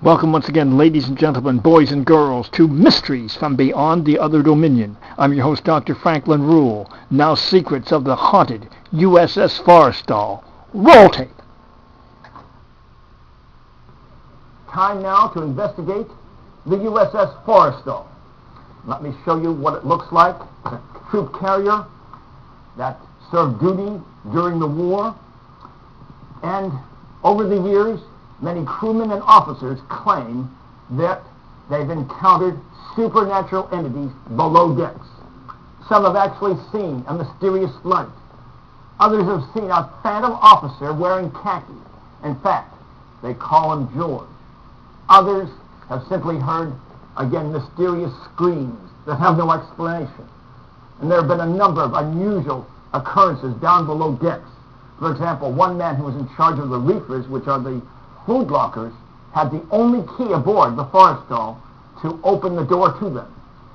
Welcome once again, ladies and gentlemen, boys and girls, to Mysteries from Beyond the Other Dominion. I'm your host, Dr. Franklin Ruehl. Now, secrets of the haunted U.S.S.Forrestal. Roll tape. Time now to investigate the U.S.S.Forrestal. Let me show you what it looks like. It's a troop carrier that served duty during the war, and over the years, many crewmen and officers claim that they've encountered supernatural entities below decks. Some have actually seen a mysterious light. Others have seen a phantom officer wearing khaki. In fact, they call him George. Others have simply heard, again, mysterious screams that have no explanation. And there have been a number of unusual occurrences down below decks. For example, one man who was in charge of the reefers, which are the food lockers, had the only key aboard the Forrestal to open the door to them.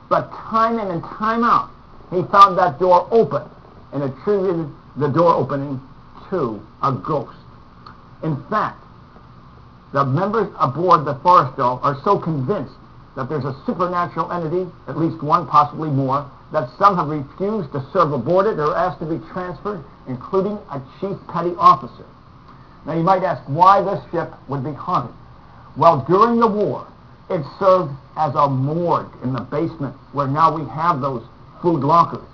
But time in and time out, he found that door open and attributed the door opening to a ghost. In fact, the members aboard the Forrestal are so convinced that there's a supernatural entity, at least one, possibly more, that some have refused to serve aboard it or asked to be transferred, including a chief petty officer. Now you might ask why this ship would be haunted. Well, during the war, it served as a morgue in the basement where now we have those food lockers.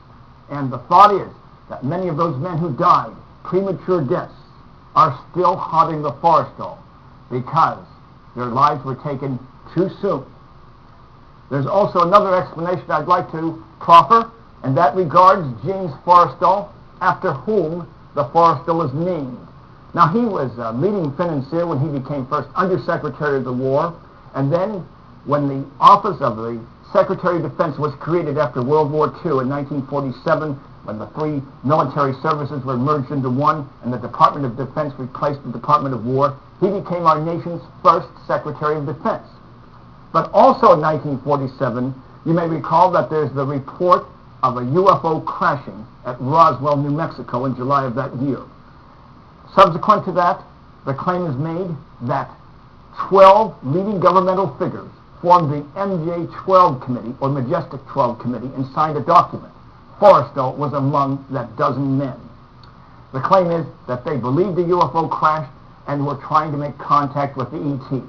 And the thought is that many of those men who died premature deaths are still haunting the Forrestal because their lives were taken too soon. There's also another explanation I'd like to proffer, and that regards James Forrestal, after whom the Forrestal is named. Now, he was a leading financier when he became first Undersecretary of the War, and then when the office of the Secretary of Defense was created after World War II in 1947, when the three military services were merged into one and the Department of Defense replaced the Department of War, he became our nation's first Secretary of Defense. But also in 1947, you may recall that there's the report of a UFO crashing at Roswell, New Mexico in July of that year. Subsequent to that, the claim is made that 12 leading governmental figures formed the MJ-12 Committee, or Majestic 12 Committee, and signed a document. Forrestal was among that dozen men. The claim is that they believed the UFO crashed and were trying to make contact with the ETs.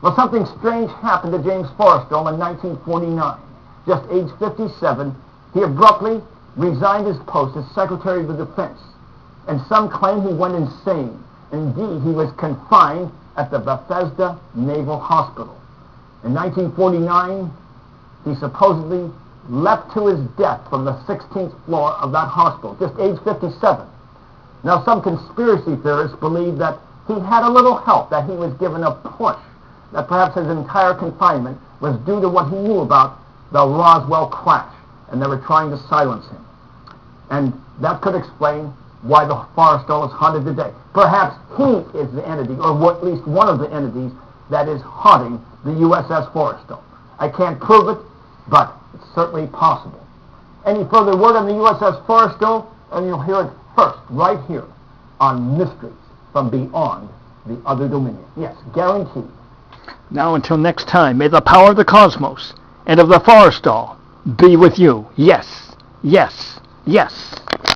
Well, something strange happened to James Forrestal in 1949. Just age 57, he abruptly resigned his post as Secretary of the Defense. And some claim he went insane. Indeed, he was confined at the Bethesda Naval Hospital. In 1949, he supposedly leapt to his death from the 16th floor of that hospital, just age 57. Now, some conspiracy theorists believe that he had a little help, that he was given a push, that perhaps his entire confinement was due to what he knew about the Roswell crash, and they were trying to silence him. And that could explain why the Forrestal is haunted today. Perhaps he is the entity, or at least one of the entities, that is haunting the U.S.S.Forrestal. I can't prove it, but it's certainly possible. Any further word on the U.S.S.Forrestal, and you'll hear it first, right here, on Mysteries from Beyond the Other Dominion. Yes, guaranteed. Now until next time, may the power of the cosmos and of the Forrestal be with you. Yes, yes, yes.